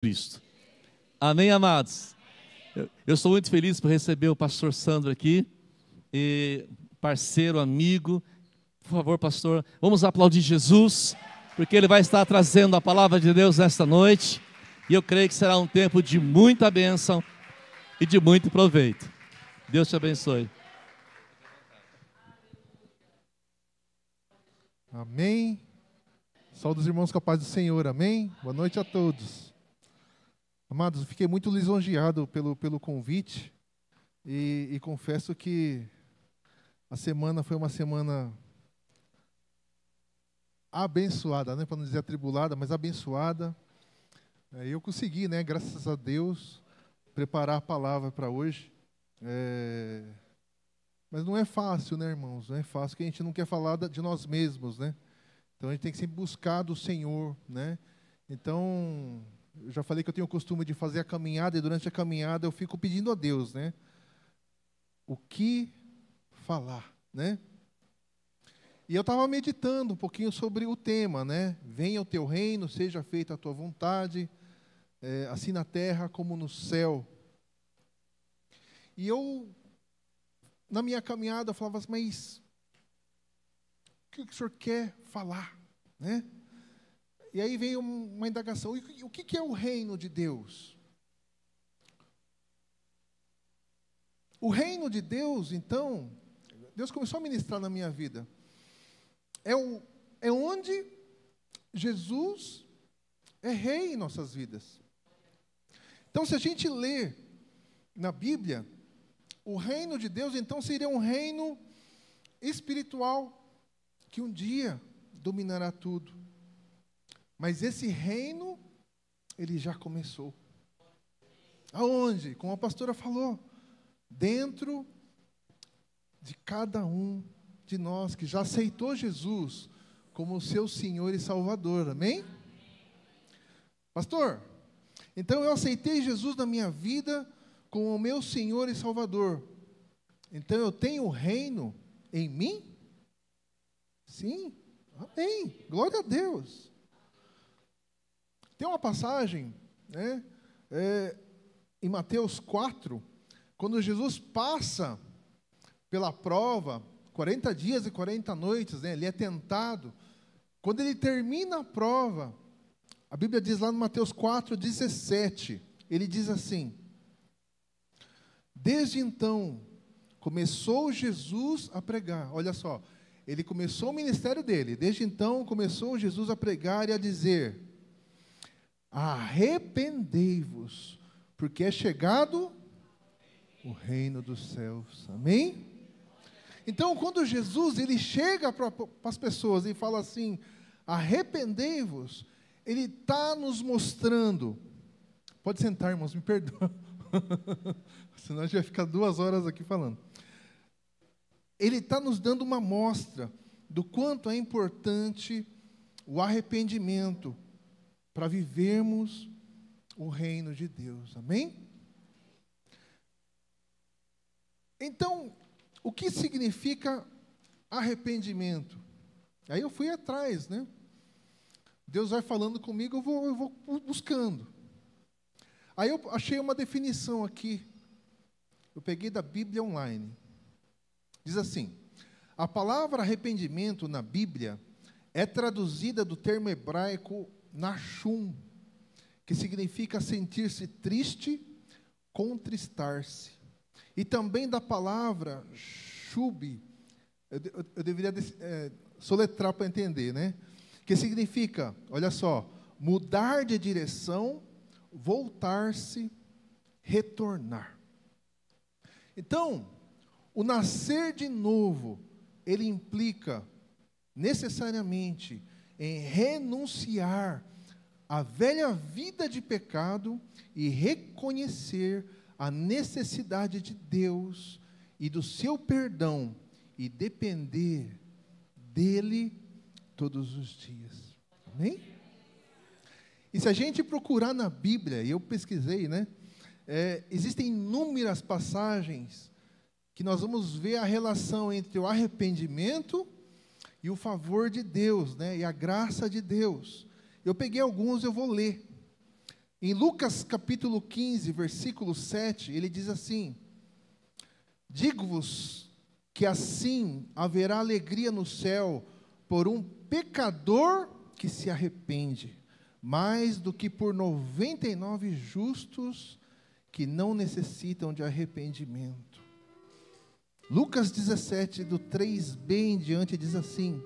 Cristo. Amém, amados? Eu estou muito feliz por receber o pastor Sandro aqui, parceiro, amigo. Por favor, pastor, vamos aplaudir Jesus, porque ele vai estar trazendo a palavra de Deus nesta noite, e eu creio que será um tempo de muita bênção e de muito proveito. Deus te abençoe. Amém. Saúde os irmãos com a paz do Senhor, amém? Boa noite a todos. Amados, eu fiquei muito lisonjeado pelo convite e confesso que a semana foi uma semana abençoada, né? Para não dizer atribulada, mas abençoada. Eu consegui, né? Graças a Deus, preparar a palavra para hoje. Mas não é fácil, né, irmãos? Não é fácil, porque a gente não quer falar de nós mesmos, né? Então a gente tem que sempre buscar do Senhor, né? Então, eu já falei que eu tenho o costume de fazer a caminhada, e durante a caminhada eu fico pedindo a Deus, né? O que falar, né? E eu estava meditando um pouquinho sobre o tema, né? Venha o teu reino, seja feita a tua vontade, assim na terra como no céu. E eu, na minha caminhada, eu falava assim, mas o que o senhor quer falar, né? E aí veio uma indagação, o que é o reino de Deus? O reino de Deus, então, Deus começou a ministrar na minha vida. É onde Jesus é rei em nossas vidas. Então, se a gente lê na Bíblia, o reino de Deus, então, seria um reino espiritual, que um dia dominará tudo. Mas esse reino, ele já começou. Aonde? Como a pastora falou, dentro de cada um de nós que já aceitou Jesus como o seu Senhor e Salvador, amém? Pastor, então eu aceitei Jesus na minha vida como o meu Senhor e Salvador. Então eu tenho o reino em mim? Sim, amém, glória a Deus. Tem uma passagem, né, em Mateus 4, quando Jesus passa pela prova, 40 dias e 40 noites, né, ele é tentado. Quando ele termina a prova, a Bíblia diz lá no Mateus 4:17, ele diz assim: desde então, começou Jesus a pregar. Olha só, ele começou o ministério dele. Desde então, começou Jesus a pregar e a dizer: arrependei-vos, porque é chegado o reino dos céus. Amém? Então, quando Jesus ele chega para as pessoas e fala assim, arrependei-vos, ele está nos mostrando. Pode sentar, irmãos, me perdoa. Senão a gente vai ficar 2 horas aqui falando. Ele está nos dando uma amostra do quanto é importante o arrependimento para vivermos o reino de Deus. Amém? Então, o que significa arrependimento? Aí eu fui atrás, né? Deus vai falando comigo, eu vou buscando. Aí eu achei uma definição aqui. Eu peguei da Bíblia Online. Diz assim: a palavra arrependimento na Bíblia é traduzida do termo hebraico Nashum, que significa sentir-se triste, contristar-se. E também da palavra shub, eu deveria soletrar para entender, né? Que significa, olha só, mudar de direção, voltar-se, retornar. Então, o nascer de novo, ele implica necessariamente em renunciar à velha vida de pecado e reconhecer a necessidade de Deus e do seu perdão e depender dele todos os dias. Amém? E se a gente procurar na Bíblia, e eu pesquisei, né? Existem inúmeras passagens que nós vamos ver a relação entre o arrependimento e o favor de Deus, né? E a graça de Deus. Eu peguei alguns, eu vou ler. Em Lucas capítulo 15, versículo 7, ele diz assim: digo-vos que assim haverá alegria no céu por um pecador que se arrepende, mais do que por 99 justos que não necessitam de arrependimento. Lucas 17, do 3b em diante, diz assim: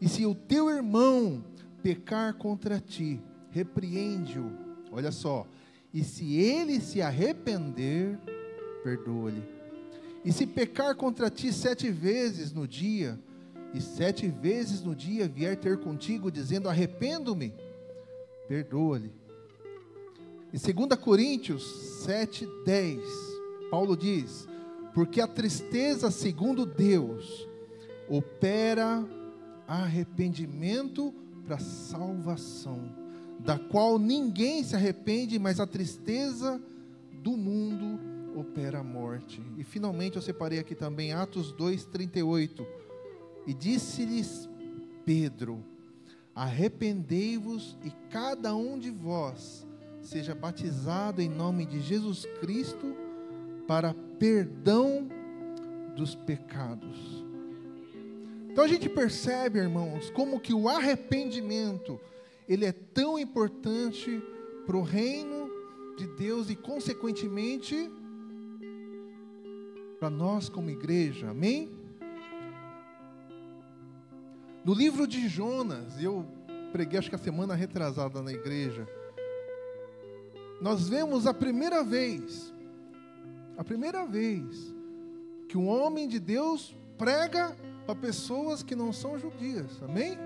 e se o teu irmão pecar contra ti, repreende-o. Olha só. E se ele se arrepender, perdoa-lhe. E se pecar contra ti 7 vezes no dia, e 7 vezes no dia vier ter contigo, dizendo, arrependo-me, perdoa-lhe. Em 2 Coríntios 7:10, Paulo diz, porque a tristeza, segundo Deus, opera arrependimento para salvação, da qual ninguém se arrepende, mas a tristeza do mundo opera a morte. E finalmente eu separei aqui também Atos 2:38, e disse-lhes Pedro, arrependei-vos e cada um de vós seja batizado em nome de Jesus Cristo para perdão dos pecados. Então a gente percebe, irmãos, como que o arrependimento, ele é tão importante para o reino de Deus e consequentemente para nós como igreja, amém? No livro de Jonas, eu preguei acho que a semana retrasada na igreja, nós vemos a primeira vez que um homem de Deus prega para pessoas que não são judias, amém?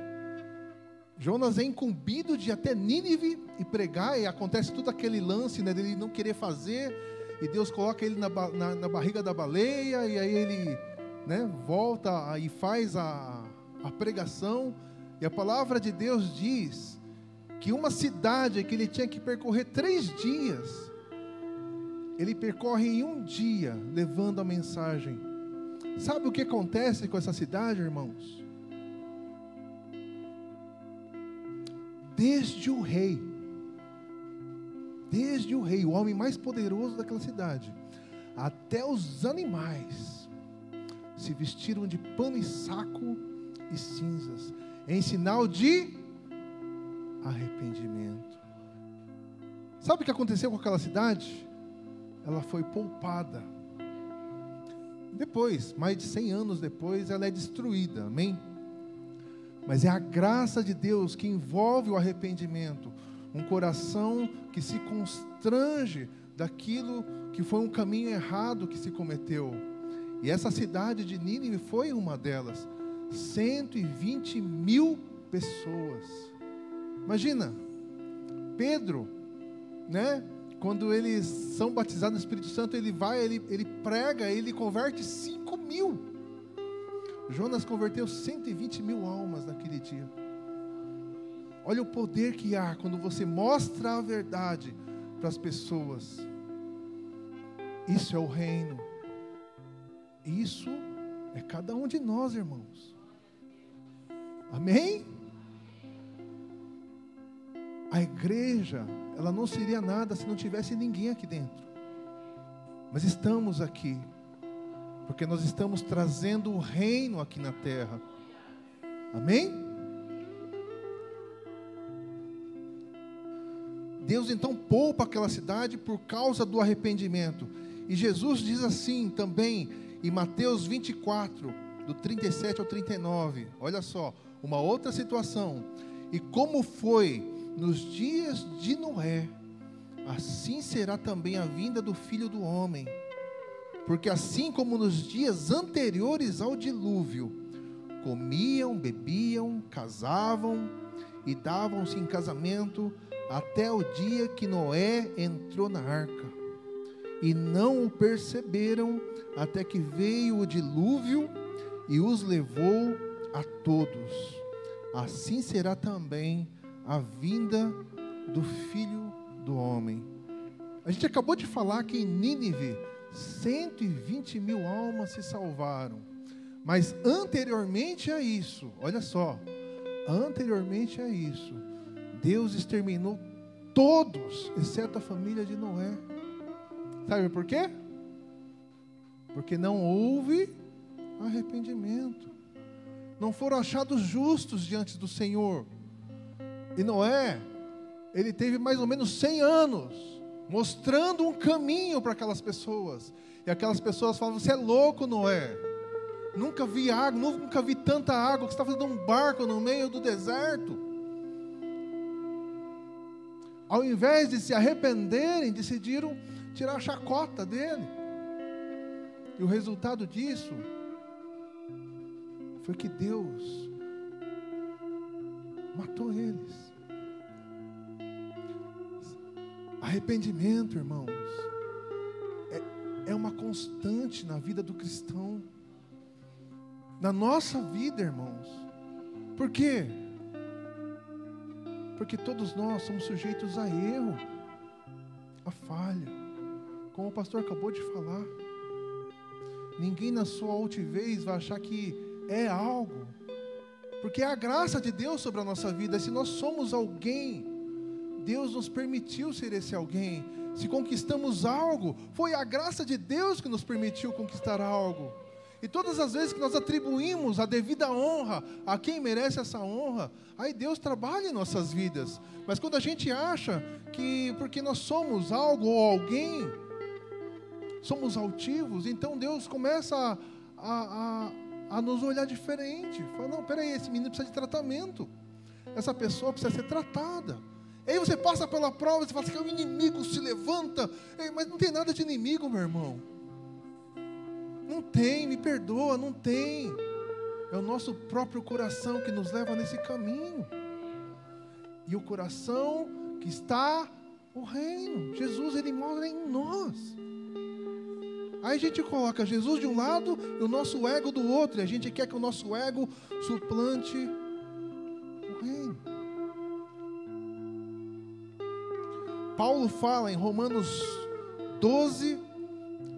Jonas é incumbido de ir até Nínive e pregar, e acontece tudo aquele lance, né, dele não querer fazer, e Deus coloca ele na barriga da baleia, e aí ele, né, volta e faz a pregação, e a palavra de Deus diz que uma cidade que ele tinha que percorrer 3 dias, ele percorre em 1 dia, levando a mensagem. Sabe o que acontece com essa cidade, irmãos? Desde o rei, o homem mais poderoso daquela cidade, até os animais, se vestiram de pano e saco e cinzas, em sinal de arrependimento. Sabe o que aconteceu com aquela cidade? Ela foi poupada. Depois, mais de 100 anos depois, ela é destruída, amém? Mas é a graça de Deus que envolve o arrependimento, um coração que se constrange daquilo que foi um caminho errado que se cometeu. E essa cidade de Nínive foi uma delas. 120 mil pessoas. Imagina, Pedro, né? Quando eles são batizados no Espírito Santo, ele vai, ele prega, ele converte 5 mil. Jonas converteu 120 mil almas naquele dia. Olha o poder que há quando você mostra a verdade para as pessoas. Isso é o reino. Isso é cada um de nós, irmãos. Amém? A igreja, ela não seria nada se não tivesse ninguém aqui dentro. Mas estamos aqui, porque nós estamos trazendo o reino aqui na terra. Amém? Deus então poupa aquela cidade por causa do arrependimento. E Jesus diz assim também, em Mateus 24, do 37 ao 39. Olha só, uma outra situação. E como foi nos dias de Noé, assim será também a vinda do Filho do Homem. Porque assim como nos dias anteriores ao dilúvio, comiam, bebiam, casavam e davam-se em casamento até o dia que Noé entrou na arca. E não o perceberam até que veio o dilúvio e os levou a todos. Assim será também a vinda do Filho do Homem. A gente acabou de falar que em Nínive 120 mil almas se salvaram. Mas anteriormente a isso, olha só, anteriormente a isso, Deus exterminou todos, exceto a família de Noé. Sabe por quê? Porque não houve arrependimento. Não foram achados justos diante do Senhor. E Noé, ele teve mais ou menos 100 anos, mostrando um caminho para aquelas pessoas. E aquelas pessoas falavam: você é louco, Noé. Nunca vi água, nunca vi tanta água, que você está fazendo um barco no meio do deserto. Ao invés de se arrependerem, decidiram tirar a chacota dele. E o resultado disso foi que Deus matou eles. Arrependimento, irmãos, é uma constante na vida do cristão, na nossa vida, irmãos. Por quê? Porque todos nós somos sujeitos a erro, a falha, como o pastor acabou de falar. Ninguém na sua altivez vai achar que é algo, porque é a graça de Deus sobre a nossa vida. Se nós somos alguém, Deus nos permitiu ser esse alguém. Se conquistamos algo, foi a graça de Deus que nos permitiu conquistar algo. E todas as vezes que nós atribuímos a devida honra a quem merece essa honra, aí Deus trabalha em nossas vidas. Mas quando a gente acha que porque nós somos algo ou alguém, somos altivos, então Deus começa a nos olhar diferente. Fala: não, peraí, esse menino precisa de tratamento, essa pessoa precisa ser tratada. Aí você passa pela prova e você fala assim, que o inimigo se levanta. Mas não tem nada de inimigo, meu irmão. Não tem, me perdoa, não tem. É o nosso próprio coração que nos leva nesse caminho. E o coração que está o reino. Jesus, ele mora em nós. Aí a gente coloca Jesus de um lado e o nosso ego do outro. E a gente quer que o nosso ego suplante o reino. Paulo fala em Romanos 12,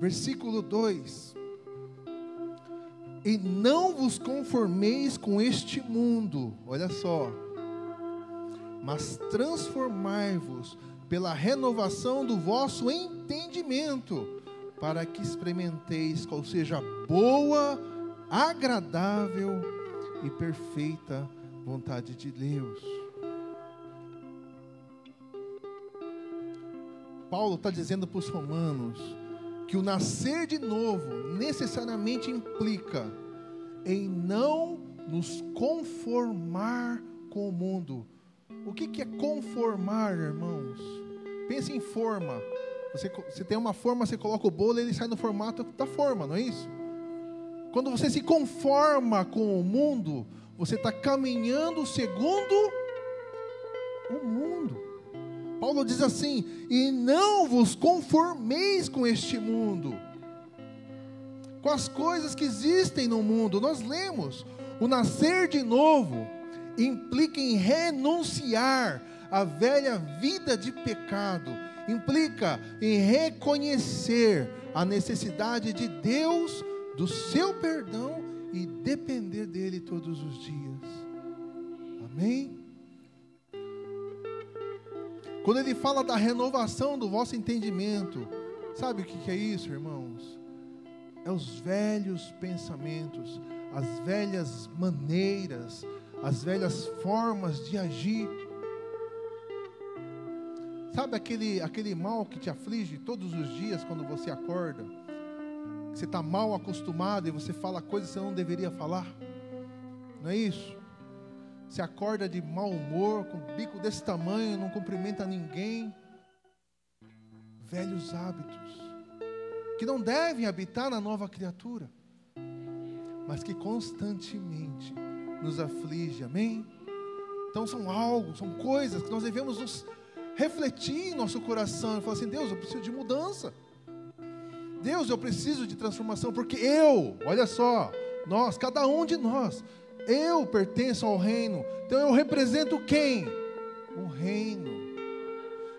versículo 2. E não vos conformeis com este mundo, olha só, mas transformai-vos pela renovação do vosso entendimento, para que experimenteis qual seja a boa, agradável e perfeita vontade de Deus. Paulo está dizendo para os romanos que o nascer de novo necessariamente implica em não nos conformar com o mundo. O que é conformar, irmãos? Pense em forma. Você tem uma forma, você coloca o bolo e ele sai no formato da forma, não é isso? Quando você se conforma com o mundo, você está caminhando segundo o mundo. Paulo diz assim: e não vos conformeis com este mundo, com as coisas que existem no mundo. Nós lemos, o nascer de novo implica em renunciar à velha vida de pecado, implica em reconhecer a necessidade de Deus, do seu perdão e depender dele todos os dias. Amém? Quando ele fala da renovação do vosso entendimento, sabe o que é isso, irmãos? É os velhos pensamentos, as velhas maneiras, as velhas formas de agir. Sabe aquele mal que te aflige todos os dias quando você acorda? Você está mal acostumado e você fala coisas que você não deveria falar? Não é isso? Você acorda de mau humor, com um bico desse tamanho, não cumprimenta ninguém. Velhos hábitos, que não devem habitar na nova criatura, mas que constantemente nos aflige, amém? Então são coisas que nós devemos nos refletir em nosso coração e falar assim: Deus, eu preciso de mudança. Deus, eu preciso de transformação, porque olha só, nós, cada um de nós, eu pertenço ao reino, então eu represento quem? O reino.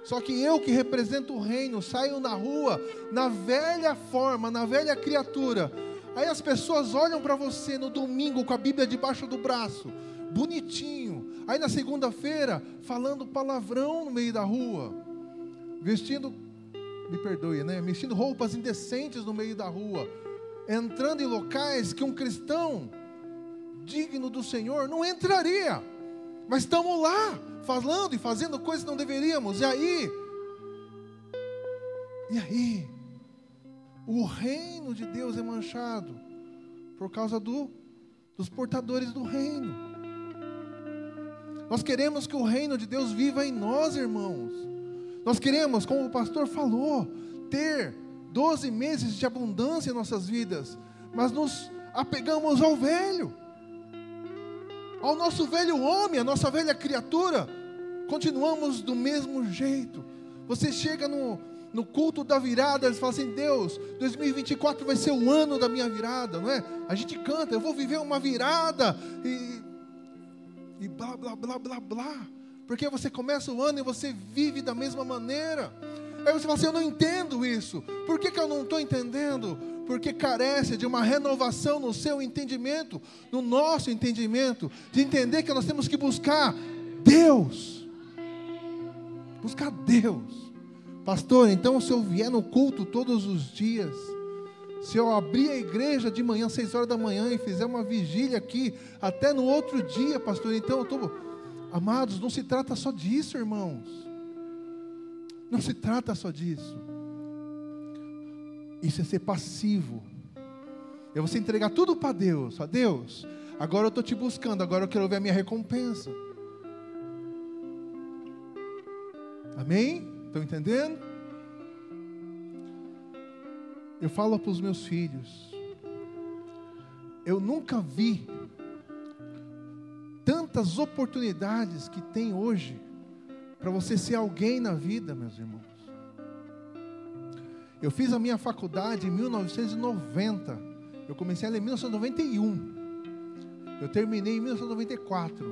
Só que eu que represento o reino, saio na rua, na velha forma, na velha criatura. Aí as pessoas olham para você no domingo com a Bíblia debaixo do braço, bonitinho, Aí na segunda-feira, falando palavrão no meio da rua, vestindo, me perdoe, né? Vestindo roupas indecentes no meio da rua, entrando em locais que um cristão digno do Senhor não entraria, mas estamos lá, falando e fazendo coisas que não deveríamos. E aí, o reino de Deus é manchado por causa dos portadores do reino. Nós queremos que o reino de Deus viva em nós, irmãos. Nós queremos, como o pastor falou, ter 12 meses de abundância em nossas vidas, mas nos apegamos ao velho, ao nosso velho homem, a nossa velha criatura. Continuamos do mesmo jeito. Você chega no culto da virada, eles falam assim: Deus, 2024 vai ser o ano da minha virada, não é? A gente canta, eu vou viver uma virada, e blá, blá, blá, blá, blá. Porque você começa o ano e você vive da mesma maneira. Aí você fala assim: eu não entendo isso. Por que eu não estou entendendo? Porque carece de uma renovação no seu entendimento, no nosso entendimento, de entender que nós temos que buscar Deus. Buscar Deus. Pastor, então se eu vier no culto todos os dias, se eu abrir a igreja de manhã, 6 horas da manhã, e fizer uma vigília aqui, até no outro dia, pastor, então eu estou... Amados, não se trata só disso, irmãos. Não se trata só disso. Isso é ser passivo. É você entregar tudo para Deus. Ó Deus, agora eu estou te buscando, agora eu quero ver a minha recompensa. Amém? Estão entendendo? Eu falo para os meus filhos, eu nunca vi tantas oportunidades que tem hoje para você ser alguém na vida, meus irmãos. Eu fiz a minha faculdade em 1990. Eu comecei ela em 1991. Eu terminei em 1994.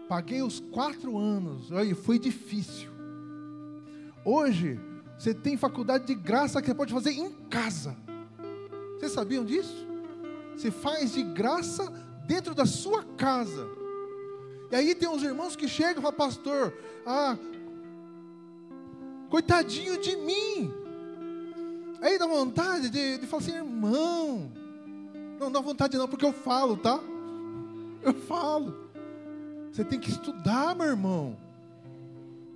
Paguei os 4 anos. Olha, foi difícil. Hoje, você tem faculdade de graça que você pode fazer em casa. Vocês sabiam disso? Você faz de graça dentro da sua casa. E aí tem uns irmãos que chegam e falam: pastor, coitadinho de mim. Aí dá vontade de falar assim: irmão, não dá vontade não, porque eu falo, tá? Eu falo. Você tem que estudar, meu irmão.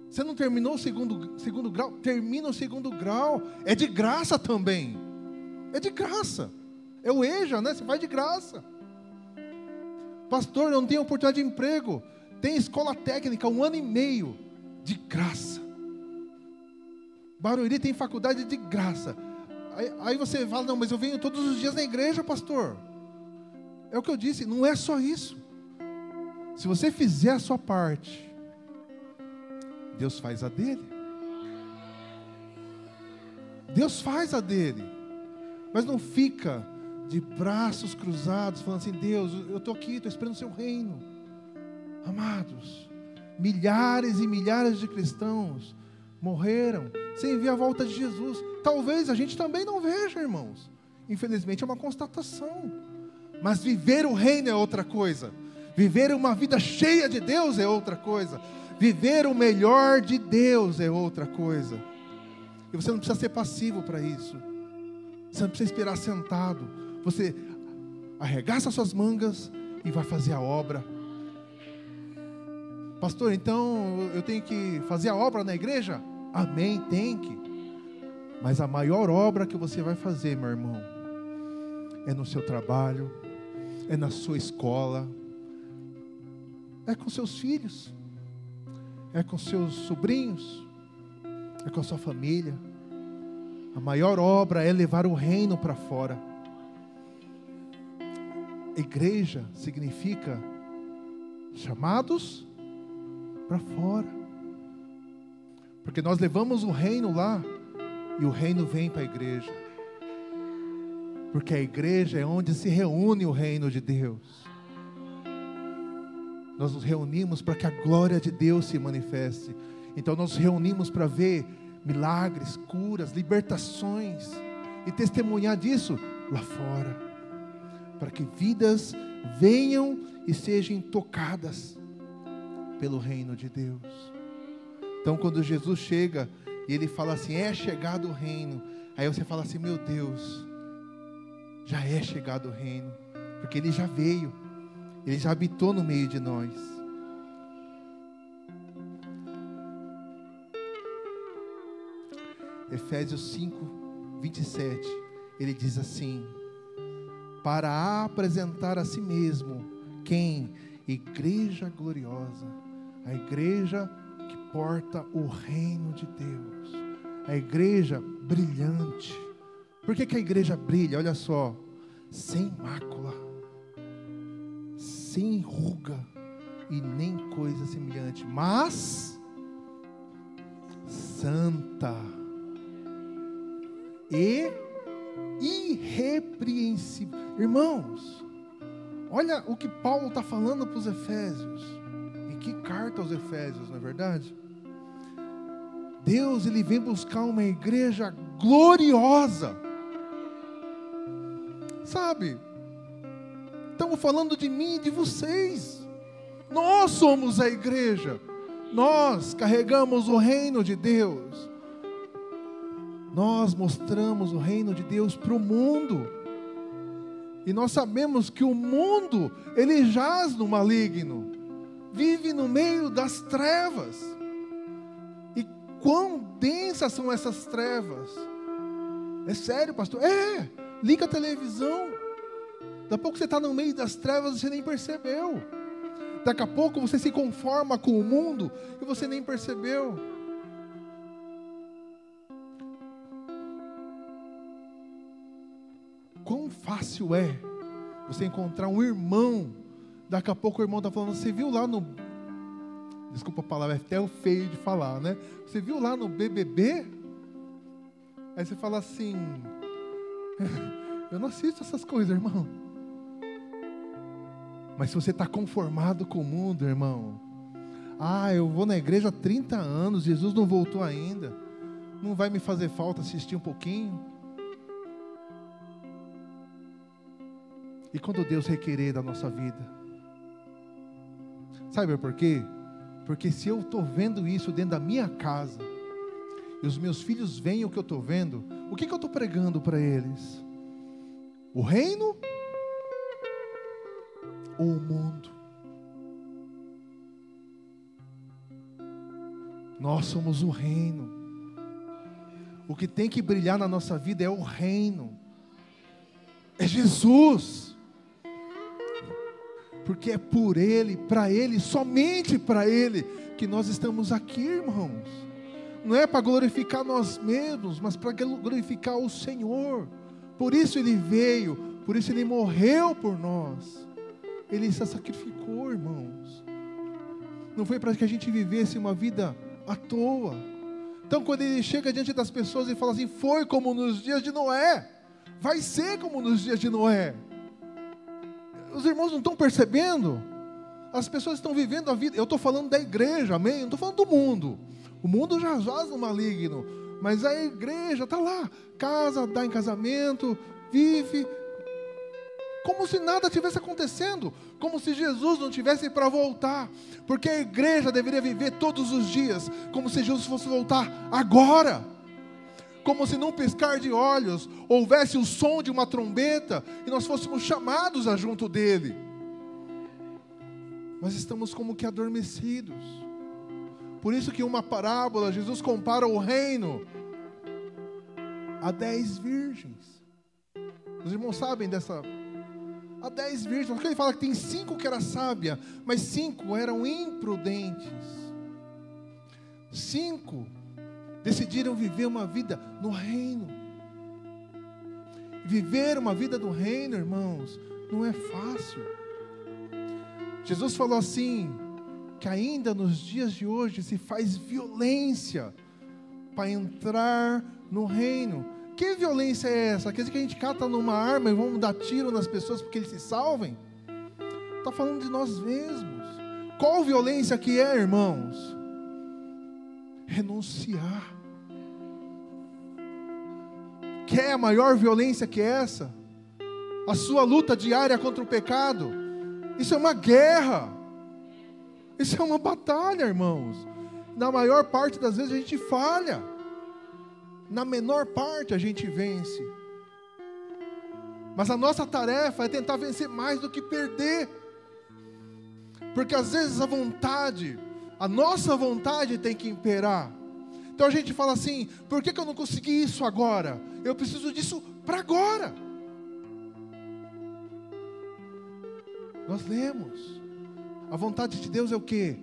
Você não terminou o segundo grau? Termina o segundo grau. É de graça também. É de graça. É o EJA, né? Você vai de graça. Pastor, eu não tenho oportunidade de emprego. Tem escola técnica, 1 ano e meio. De graça. Barueri tem faculdade de graça. Aí você fala: não, mas eu venho todos os dias na igreja, pastor. É o que eu disse, não é só isso. Se você fizer a sua parte, Deus faz a dele. Deus faz a dele. Mas não fica de braços cruzados, falando assim: Deus, eu estou aqui, estou esperando o seu reino. Amados, milhares e milhares de cristãos morreram sem ver a volta de Jesus. Talvez a gente também não veja, irmãos. Infelizmente é uma constatação. Mas viver o reino é outra coisa. Viver uma vida cheia de Deus é outra coisa. Viver o melhor de Deus é outra coisa. E você não precisa ser passivo para isso. Você não precisa esperar sentado. Você arregaça suas mangas e vai fazer a obra. Pastor, então eu tenho que fazer a obra na igreja? Amém, tem que. Mas a maior obra que você vai fazer, meu irmão, é no seu trabalho, é na sua escola, é com seus filhos, é com seus sobrinhos, é com a sua família. A maior obra é levar o reino para fora. Igreja significa chamados para fora. Porque nós levamos o reino lá e o reino vem para a igreja. Porque a igreja é onde se reúne o reino de Deus. Nós nos reunimos para que a glória de Deus se manifeste. Então nós nos reunimos para ver milagres, curas, libertações e testemunhar disso lá fora, para que vidas venham e sejam tocadas pelo reino de Deus. Então quando Jesus chega e ele fala assim, é chegado o reino, aí você fala assim, meu Deus, já é chegado o reino, porque ele já veio, ele já habitou no meio de nós. Efésios 5, 27, ele diz assim, para apresentar a si mesmo, quem? Igreja gloriosa, a igreja que porta o reino de Deus, a igreja brilhante. Por que a igreja brilha? Olha só, sem mácula, sem ruga e nem coisa semelhante, mas santa e irrepreensível. Irmãos, olha o que Paulo está falando para os Efésios. E que carta aos Efésios, não é verdade? Deus, ele vem buscar uma igreja gloriosa. Sabe? Estamos falando de mim e de vocês. Nós somos a igreja. Nós carregamos o reino de Deus. Nós mostramos o reino de Deus para o mundo. E nós sabemos que o mundo, ele jaz no maligno. Vive no meio das trevas. E quão densas são essas trevas? É sério, pastor? Liga a televisão. Daqui a pouco você está no meio das trevas e você nem percebeu. Daqui a pouco você se conforma com o mundo e você nem percebeu. Quão fácil é você encontrar um irmão. Daqui a pouco o irmão está falando, você viu lá no... Desculpa a palavra, é até feio de falar, né? Você viu lá no BBB? Aí você fala assim, eu não assisto essas coisas, irmão. Mas se você está conformado com o mundo, irmão, eu vou na igreja há 30 anos, Jesus não voltou ainda, não vai me fazer falta assistir um pouquinho? E quando Deus requerer da nossa vida? Sabe por quê? Porque se eu estou vendo isso dentro da minha casa, e os meus filhos veem o que eu estou vendo, o que eu estou pregando para eles? O reino? Ou o mundo? Nós somos o reino. O que tem que brilhar na nossa vida é o reino. É Jesus. Porque é por Ele, para Ele, somente para Ele, que nós estamos aqui, irmãos. Não é para glorificar nós mesmos, mas para glorificar o Senhor. Por isso Ele veio, por isso Ele morreu por nós. Ele se sacrificou, irmãos. Não foi para que a gente vivesse uma vida à toa. Então quando Ele chega diante das pessoas e fala assim, foi como nos dias de Noé, vai ser como nos dias de Noé. Os irmãos não estão percebendo? As pessoas estão vivendo a vida. Eu estou falando da igreja, amém? Eu não estou falando do mundo. O mundo já jaz no maligno, mas a igreja está lá, casa, dá em casamento, vive, como se nada tivesse acontecendo, como se Jesus não tivesse para voltar, porque a igreja deveria viver todos os dias, como se Jesus fosse voltar agora. Como se num piscar de olhos houvesse o som de uma trombeta e nós fôssemos chamados a junto dele. Mas estamos como que adormecidos. Por isso que uma parábola, Jesus compara o reino a 10 virgens. Os irmãos sabem dessa... A 10 virgens, porque ele fala que tem 5 que eram sábias, mas 5 eram imprudentes. 5 decidiram viver uma vida no reino. Viver uma vida no reino, irmãos, não é fácil. Jesus falou assim, que ainda nos dias de hoje se faz violência para entrar no reino. Que violência é essa? Quer dizer que a gente cata numa arma e vamos dar tiro nas pessoas porque eles se salvem? Está falando de nós mesmos. Qual violência que é, irmãos? Renunciar. Quer a maior violência que essa? A sua luta diária contra o pecado. Isso é uma guerra. Isso é uma batalha, irmãos. Na maior parte das vezes a gente falha. Na menor parte a gente vence. Mas a nossa tarefa é tentar vencer mais do que perder. Porque às vezes a nossa vontade tem que imperar. Então a gente fala assim: por que eu não consegui isso agora? Eu preciso disso para agora. Nós lemos, a vontade de Deus é o quê?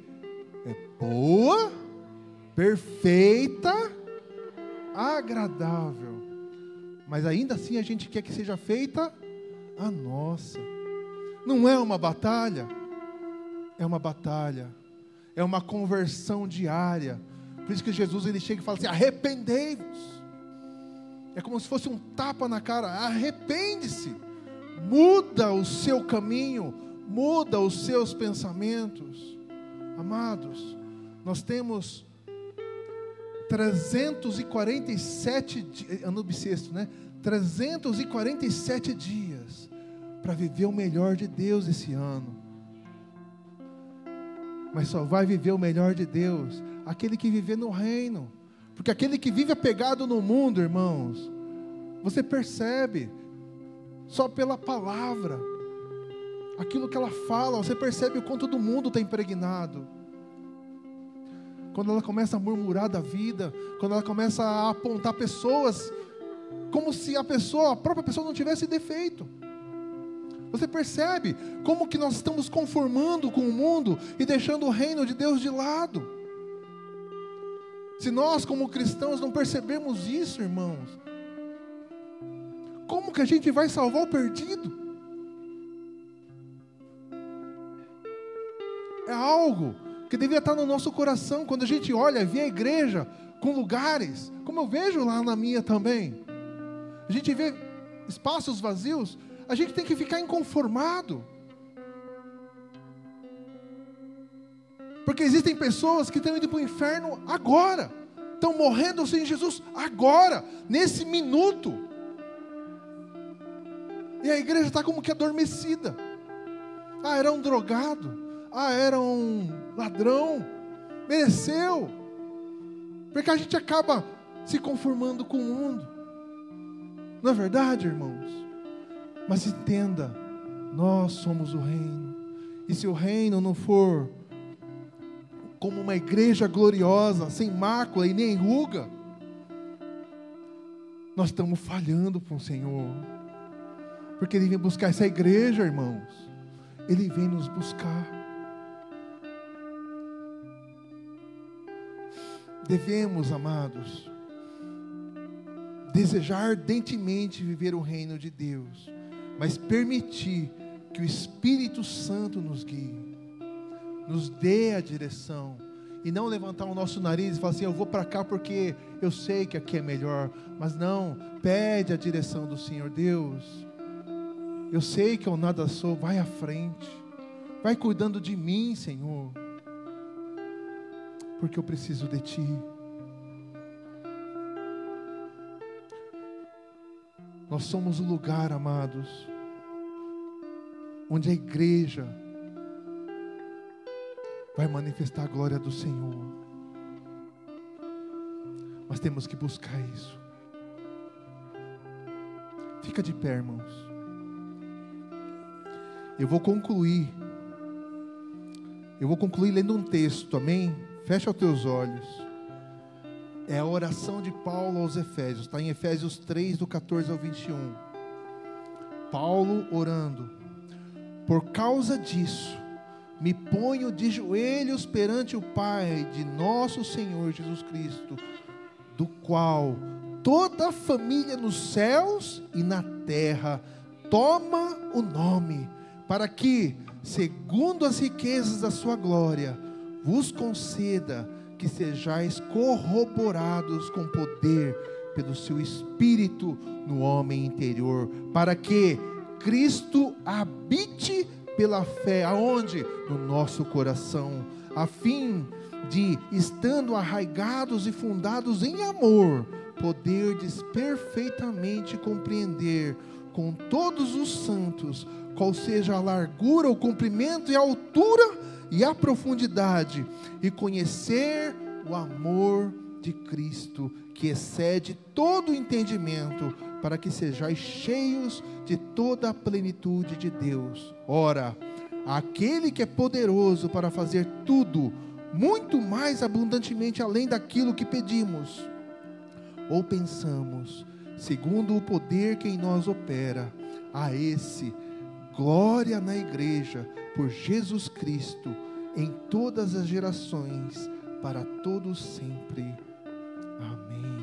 É boa, perfeita, agradável. Mas ainda assim a gente quer que seja feita a nossa. Não é uma batalha? É uma batalha. É uma conversão diária. Por isso que Jesus ele chega e fala assim: arrependei-vos. É como se fosse um tapa na cara. Arrepende-se. Muda o seu caminho. Muda os seus pensamentos. Amados, nós temos 347 dias, ano bissexto, né? 347 dias para viver o melhor de Deus esse ano. Mas só vai viver o melhor de Deus aquele que vive no reino. Porque aquele que vive apegado no mundo, irmãos, você percebe só pela palavra, aquilo que ela fala, você percebe o quanto do mundo está impregnado. Quando ela começa a murmurar da vida, quando ela começa a apontar pessoas, como se a própria pessoa não tivesse defeito. Você percebe como que nós estamos conformando com o mundo e deixando o reino de Deus de lado. Se nós como cristãos não percebemos isso, irmãos, como que a gente vai salvar o perdido? É algo que devia estar no nosso coração, quando a gente olha, vê a igreja com lugares, como eu vejo lá na minha também, a gente vê espaços vazios, a gente tem que ficar inconformado, porque existem pessoas que estão indo para o inferno agora, estão morrendo sem Jesus agora, nesse minuto, e a igreja está como que adormecida. Era um drogado, era um ladrão, mereceu, porque a gente acaba se conformando com o mundo, não é verdade, irmãos? Mas entenda, nós somos o reino, e se o reino não for como uma igreja gloriosa, sem mácula e nem ruga, nós estamos falhando com o Senhor, porque Ele vem buscar essa igreja, irmãos, Ele vem nos buscar. Devemos, amados, desejar ardentemente viver o reino de Deus, mas permitir que o Espírito Santo nos guie, nos dê a direção, e não levantar o nosso nariz e falar assim: eu vou para cá porque eu sei que aqui é melhor. Mas não, pede a direção do Senhor. Deus, eu sei que eu nada sou, vai à frente, vai cuidando de mim, Senhor, porque eu preciso de Ti. Nós somos o lugar, amados, onde a igreja vai manifestar a glória do Senhor. Mas temos que buscar isso. Fica de pé, irmãos. Eu vou concluir lendo um texto, amém? Fecha os teus olhos. É a oração de Paulo aos Efésios, está em Efésios 3, do 14 ao 21. Paulo orando: por causa disso, me ponho de joelhos perante o Pai de nosso Senhor Jesus Cristo, do qual toda a família nos céus e na terra toma o nome, para que, segundo as riquezas da sua glória, vos conceda que sejais corroborados com poder pelo seu Espírito no homem interior, para que Cristo habite pela fé, aonde? No nosso coração, a fim de, estando arraigados e fundados em amor, poderdes perfeitamente compreender com todos os santos qual seja a largura, o comprimento e a altura, e a profundidade, e conhecer o amor de Cristo, que excede todo o entendimento, para que sejais cheios de toda a plenitude de Deus. Ora, aquele que é poderoso para fazer tudo, muito mais abundantemente além daquilo que pedimos ou pensamos, segundo o poder que em nós opera, a esse glória na igreja, por Jesus Cristo, em todas as gerações, para todos sempre. Amém.